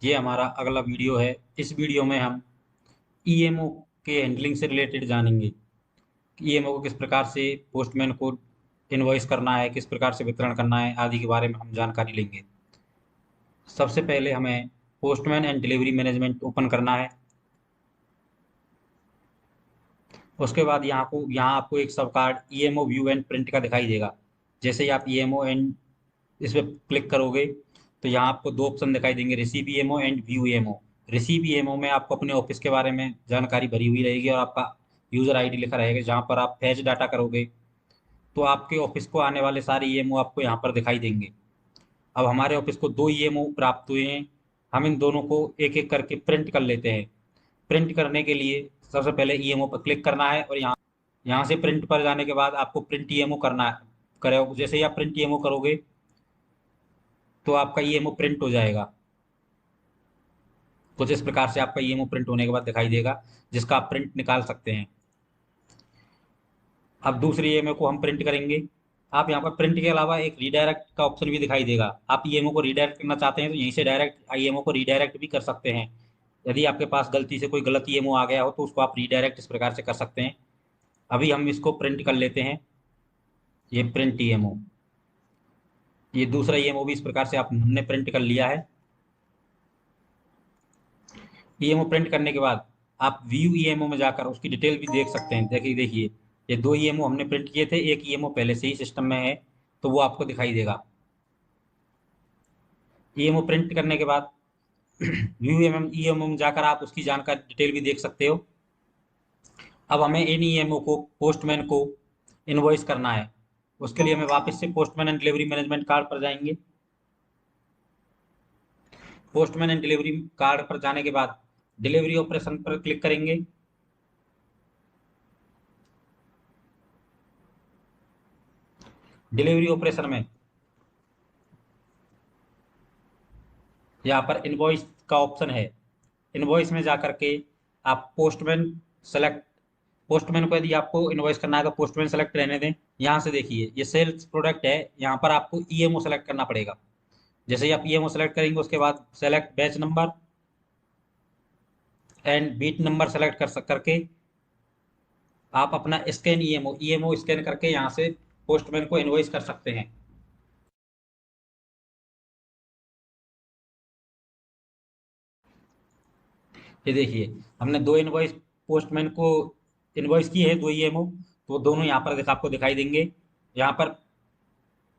ये हमारा अगला वीडियो है। इस वीडियो में हम ईएमओ के हैंडलिंग से रिलेटेड जानेंगे। ईएमओ को किस प्रकार से पोस्टमैन को इनवॉइस करना है, किस प्रकार से वितरण करना है आदि के बारे में हम जानकारी लेंगे। सबसे पहले हमें postman and delivery management open करना है। उसके बाद यहाँ आपको एक सब card EMO view and print का दिखाई देगा। जैसे ही आप ईएमओ एंड इस पर क्लिक करोगे तो यहाँ आपको दो ऑप्शन दिखाई देंगे, receive EMO and view EMO. Receive EMO में आपको अपने ऑफिस के बारे में जानकारी भरी हुई रहेगी और आपका यूजर आईडी लिखा रहेगा। जहाँ पर आप फैच डाटा करोगे तो आपके ऑफिस को आने वाले सारे ईएमओ आपको यहाँ पर दिखाई देंगे। अब हमारे ऑफिस को दो ईएमओ प्राप्त हुए हैं। हम इन दोनों को एक एक करके प्रिंट कर लेते हैं। प्रिंट करने के लिए सबसे पहले ईएमओ पर क्लिक करना है और यहाँ यहाँ से प्रिंट पर जाने के बाद आपको प्रिंट ईएमओ करना है। करो जैसे ही आप प्रिंट ईएमओ करोगे तो आपका ईएमओ प्रिंट हो जाएगा। कुछ इस प्रकार से आपका ईएमओ प्रिंट होने के बाद दिखाई देगा, जिसका आप प्रिंट निकाल सकते हैं। अब दूसरे ईएमओ को हम प्रिंट करेंगे। आप यहाँ पर प्रिंट के अलावा एक रीडायरेक्ट का ऑप्शन भी दिखाई देगा। आप ईएमओ को रीडायरेक्ट करना चाहते हैं तो यहीं से डायरेक्ट ईएमओ को रीडायरेक्ट भी कर सकते हैं। यदि आपके पास गलती से कोई गलत ईएमओ आ गया हो तो उसको आप रीडायरेक्ट इस प्रकार से कर सकते हैं। अभी हम इसको प्रिंट कर लेते हैं। ये प्रिंट ईएमओ, ये दूसरा ईएमओ भी इस प्रकार से आप हमने प्रिंट कर लिया है। ईएमओ प्रिंट करने के बाद आप व्यू ईएमओ में जाकर उसकी डिटेल भी देख सकते हैं। देखिए ये दो ईएमओ हमने प्रिंट किए थे, एक ईएमओ पहले से ही सिस्टम में है तो वो आपको दिखाई देगा। ईएमओ प्रिंट करने के बाद व्यू ईएमओ में जाकर आप उसकी जानकारी डिटेल भी देख सकते हो। अब हमें इन ईएमओ को पोस्टमैन को इनवॉइस करना है। उसके लिए हमें वापस से postman and delivery management card पर जाएंगे। पोस्टमैन एंड डिलीवरी कार्ड पर जाने के बाद डिलीवरी ऑपरेशन पर क्लिक करेंगे। डिलीवरी ऑपरेशन में यहाँ पर इनवॉइस का ऑप्शन है। इनवॉइस में जाकर के आप पोस्टमैन को यदि आपको इनवॉइस करना है तो पोस्टमैन सेलेक्ट रहने दें। यहाँ से देखिए ये सेल्स प्रोडक्ट है, यहाँ पर आपको ईएमओ सेलेक्ट करना पड़ेगा। जैसे ही आप ईएमओ सेलेक्ट करेंगे उसके बाद select batch number and beat number select करके आप अपना स्कैन ईएमओ स्कैन करके यहाँ से पोस्टमैन को इनवॉइस कर सकते हैं। ये देखिए हमने दो इनवॉइस पोस्टमैन को इनवॉइस की है, दो ईएमओ, तो दोनों यहाँ पर आपको दिखाई देंगे। यहाँ पर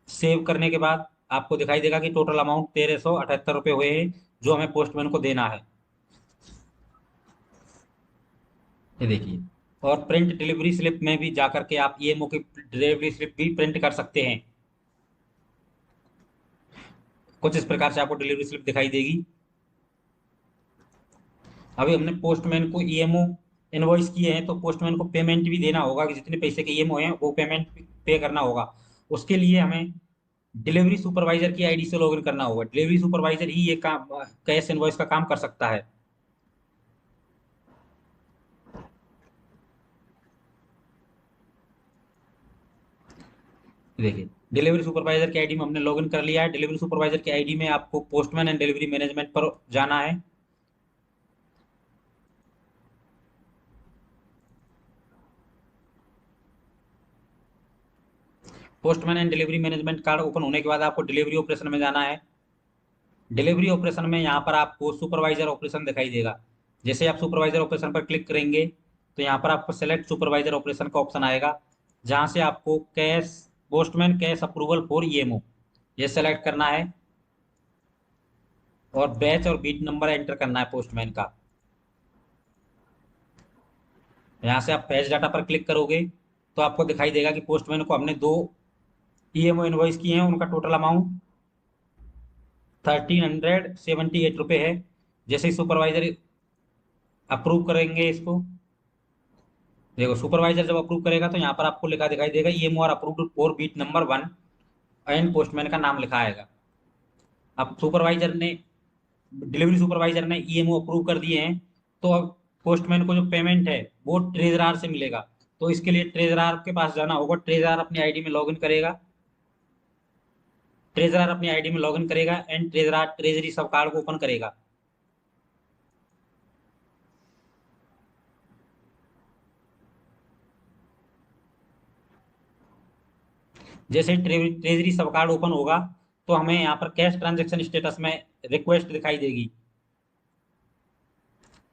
सेव करने के बाद आपको दिखाई देगा कि टोटल अमाउंट 1378 रुपये हुए हैं जो हमें पोस्टमैन को देना है। ये देखिए, और प्रिंट डिलीवरी स्लिप में भी जाकर के आप ईएमओ की डिलीवरी स्लिप भी प्रिंट कर सकते हैं। कुछ इस प्रकार से आपको डिलीवरी स्लिप दिखाई देगी। अभी हमने पोस्टमैन को ईएमओ इनवॉइस किए हैं तो पोस्टमैन को पेमेंट भी देना होगा कि जितने पैसे के ईएमओ हैं वो पेमेंट पे करना होगा। उसके लिए हमें डिलीवरी सुपरवाइजर की आईडी से लॉगिन करना होगा। डिलीवरी सुपरवाइजर ही ये काम कैश इनवॉइस का काम कर सकता है। देखिए डिलीवरी सुपरवाइजर की आईडी में हमने लॉगिन कर लिया है। डिलीवरी सुपरवाइजर की आईडी में आपको पोस्टमैन एंड डिलीवरी मैनेजमेंट पर जाना है। Postman and delivery management card open होने के बाद आपको डिलीवरी ऑपरेशन में जाना है। डिलीवरी ऑपरेशन में यहाँ पर आपको सुपरवाइजर ऑपरेशन दिखाई देगा। जैसे आप सुपरवाइजर ऑपरेशन पर क्लिक करेंगे तो यहाँ पर आपको सेलेक्ट सुपरवाइजर ऑपरेशन का ऑप्शन आएगा, जहाँ से आपको postman cash approval for EMO ये सेलेक्ट करना है और बैच और बीट नंबर एंटर करना है पोस्टमैन का। यहाँ से आप फैच डाटा पर क्लिक करोगे तो आपको दिखाई देगा कि पोस्टमैन को हमने दो ईएमओ इनवॉइस किए हैं, उनका टोटल अमाउंट 1378 रुपये है। जैसे ही सुपरवाइजर अप्रूव करेंगे इसको, देखो सुपरवाइजर जब अप्रूव करेगा तो यहाँ पर आपको लिखा दिखाई देगा EMO are approved for beat number 1 and postman का नाम लिखा आएगा। अब डिलीवरी सुपरवाइजर ने ईएमओ अप्रूव कर दिए हैं तो अब पोस्टमैन को जो पेमेंट है वो ट्रेजरार से मिलेगा। तो इसके लिए ट्रेजरार के पास जाना होगा। ट्रेजरार अपनी आईडी में लॉगिन करेगा। ट्रेजरार अपनी आईडी में लॉगिन करेगा एंड ट्रेजरार ट्रेजरी सब कार्ड को ओपन करेगा। जैसे ही ट्रेजरी सब कार्ड ओपन होगा तो हमें यहाँ पर कैश ट्रांजेक्शन स्टेटस में रिक्वेस्ट दिखाई देगी।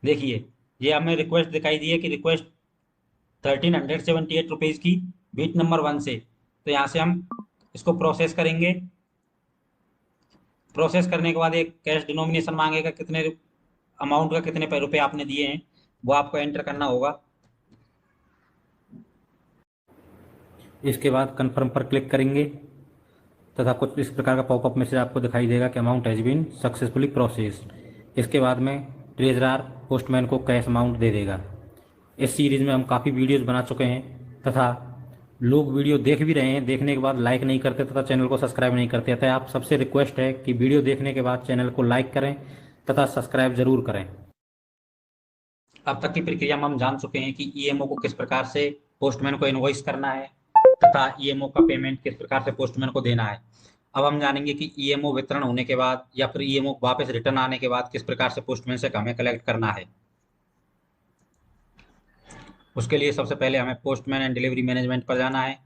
देखिए ये हमें रिक्वेस्ट दिखाई दी है कि रिक्वेस्ट 1378 रुपीज की बीट नंबर 1 से। तो यहाँ से हम इसको प्रोसेस करेंगे। प्रोसेस करने के बाद एक कैश डिनोमिनेशन मांगेगा, कितने अमाउंट का कितने रुपए आपने दिए हैं वो आपको एंटर करना होगा। इसके बाद कंफर्म पर क्लिक करेंगे तथा कुछ इस प्रकार का पॉपअप मैसेज आपको दिखाई देगा कि amount has been successfully processed. इसके बाद में ट्रेजरर पोस्टमैन को कैश अमाउंट दे देगा। इस सीरीज़ में हम काफ़ी वीडियोज़ बना चुके हैं तथा लोग वीडियो देख भी रहे हैं, देखने के बाद लाइक नहीं करते तथा चैनल को सब्सक्राइब नहीं करते। अतः आप सबसे रिक्वेस्ट है कि वीडियो देखने के बाद चैनल को लाइक करें तथा सब्सक्राइब जरूर करें। अब तक की प्रक्रिया में हम जान चुके हैं कि ईएमओ को किस प्रकार से पोस्टमैन को इनवॉइस करना है तथा ईएमओ का पेमेंट किस प्रकार से पोस्टमैन को देना है। अब हम जानेंगे कि ईएमओ वितरण होने के बाद या फिर ईएमओ वापस रिटर्न आने के बाद किस प्रकार से पोस्टमैन से हमें कलेक्ट करना है। उसके लिए सबसे पहले हमें पोस्टमैन एंड डिलीवरी मैनेजमेंट पर जाना है।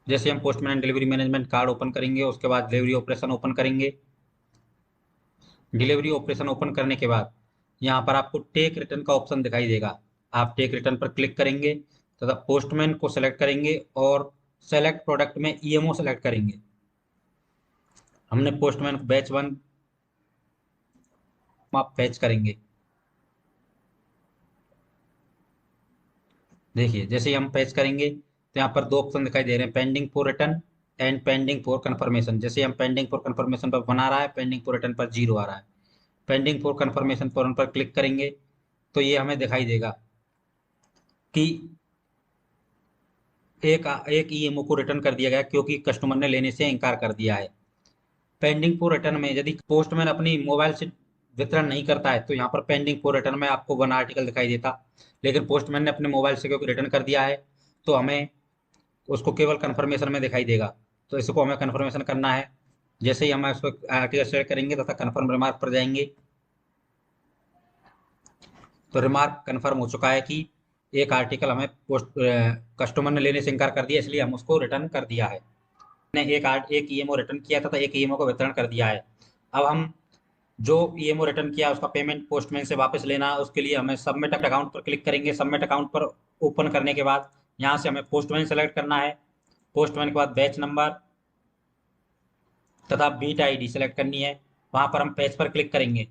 जैसे हम postman and delivery management card open करेंगे उसके बाद डिलीवरी ऑपरेशन ओपन करेंगे। डिलीवरी ऑपरेशन ओपन करने के बाद यहाँ पर आपको टेक रिटर्न का ऑप्शन दिखाई देगा। आप टेक रिटर्न पर क्लिक करेंगे तथा पोस्टमैन को सेलेक्ट करेंगे और सेलेक्ट प्रोडक्ट में ईएमओ सेलेक्ट करेंगे। हमने पोस्टमैन को बैच 1 आप फैच करेंगे। देखिए जैसे ही हम फैच करेंगे तो यहाँ पर दो ऑप्शन दिखाई दे रहे हैं, pending for return and pending for confirmation. जैसे हम पेंडिंग फॉर कंफर्मेशन पर 1 आ रहा है, पेंडिंग फॉर रिटर्न पर 0 आ रहा है। पेंडिंग फॉर कंफर्मेशन पर उन पर क्लिक करेंगे तो ये हमें दिखाई देगा कि एक ईएमओ को रिटर्न कर दिया गया क्योंकि कस्टमर ने लेने से इनकार कर दिया है। पेंडिंग फॉर रिटर्न में यदि पोस्टमैन अपनी मोबाइल से वितरण नहीं करता है तो यहाँ पर पेंडिंग फॉर रिटर्न में आपको 1 आर्टिकल दिखाई देता, लेकिन पोस्टमैन ने अपने मोबाइल से क्योंकि रिटर्न कर दिया है तो हमें उसको केवल कंफर्मेशन में दिखाई देगा। तो इसको हमें कंफर्मेशन करना है। जैसे ही हम इसको आर्टिकल सेलेक्ट करेंगे तथा कंफर्म रिमार्क पर जाएंगे तो रिमार्क कंफर्म हो चुका है कि एक आर्टिकल हमें कस्टमर ने लेने से इनकार कर दिया, इसलिए हम उसको रिटर्न कर दिया है। ने एक ईएमओ रिटर्न किया था तो एक ईएमओ को वितरण कर दिया है। अब हम जो ईएमओ रिटर्न किया उसका पेमेंट पोस्टमैन से वापस लेना है। उसके लिए हमें सबमिट अकाउंट पर क्लिक करेंगे। सबमिट अकाउंट पर ओपन करने के बाद यहाँ से हमें पोस्टमैन सेलेक्ट करना है। पोस्टमैन के बाद बैच नंबर तथा बीट आईडी सेलेक्ट करनी है। वहां पर हम पेज पर क्लिक करेंगे।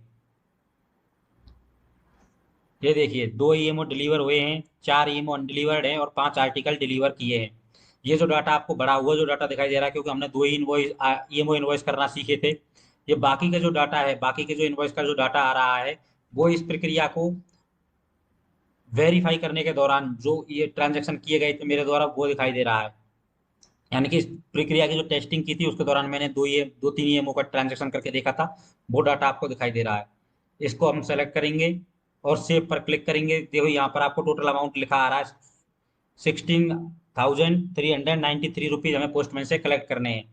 ये देखिए 2 ईएमओ डिलीवर हुए हैं, 4 ईएमओ अनडिलीवर्ड हैं और 5 आर्टिकल डिलीवर किए हैं। ये जो डाटा आपको बढ़ा हुआ जो डाटा दिखाई दे रहा है क्योंकि हमने 2 ही ईएमओ इनवॉइस करना सीखे थे। ये बाकी का जो डाटा है, बाकी के जो इनवॉइस का जो डाटा आ रहा है वो इस प्रक्रिया को वेरीफाई करने के दौरान जो ये ट्रांजेक्शन किए गए थे मेरे द्वारा वो दिखाई दे रहा है। यानी कि इस प्रक्रिया की जो टेस्टिंग की थी उसके दौरान मैंने 2-3 ईएमओ का ट्रांजेक्शन करके देखा था, वो डाटा आपको दिखाई दे रहा है। इसको हम सेलेक्ट करेंगे और सेव पर क्लिक करेंगे। देखो यहाँ पर आपको टोटल अमाउंट लिखा आ रहा है 16,393 रुपीज हमें पोस्टमैन से कलेक्ट करने हैं।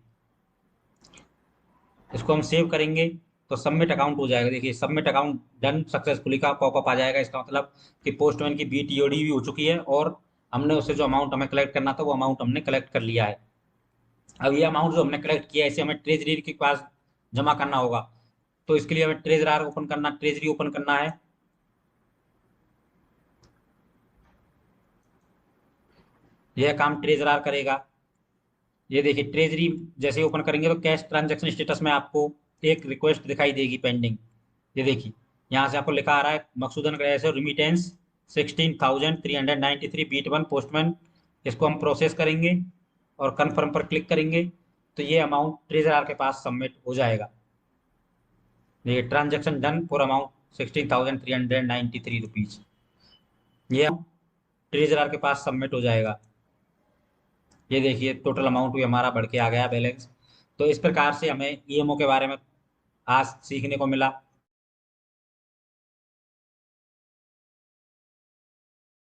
इसको हम सेव करेंगे तो सबमिट अकाउंट हो जाएगा। देखिए सबमिट अकाउंट डन सक्सेसफुली का पॉपअप आ जाएगा। इसका मतलब कि पोस्टमैन की बीटीओडी भी हो चुकी है और हमने उससे जो अमाउंट हमें कलेक्ट करना था वो अमाउंट हमने कलेक्ट कर लिया है। अब ये अमाउंट जो हमने कलेक्ट किया है इसे हमें ट्रेजरी के पास जमा करना होगा। तो इसके लिए हमें ट्रेजरी ओपन करना है। यह काम ट्रेजरार करेगा। ये देखिए ट्रेजरी जैसे ओपन करेंगे तो कैश ट्रांजैक्शन स्टेटस में आपको एक रिक्वेस्ट दिखाई देगी पेंडिंग। ये देखिए यहाँ से आपको लिखा आ रहा है मकसूदन ऐसे रिमिटेंस 16,393 बीट 1 पोस्टमैन। इसको हम प्रोसेस करेंगे और कंफर्म पर क्लिक करेंगे तो ये अमाउंट ट्रेजरार के पास सबमिट हो जाएगा। ये transaction done for amount 16,393 rupees, ये ट्रेजरार के पास सबमिट हो जाएगा। ये देखिए टोटल अमाउंट भी हमारा बढ़ के आ गया बैलेंस। तो इस प्रकार से हमें ईएमओ के बारे में आज सीखने को मिला।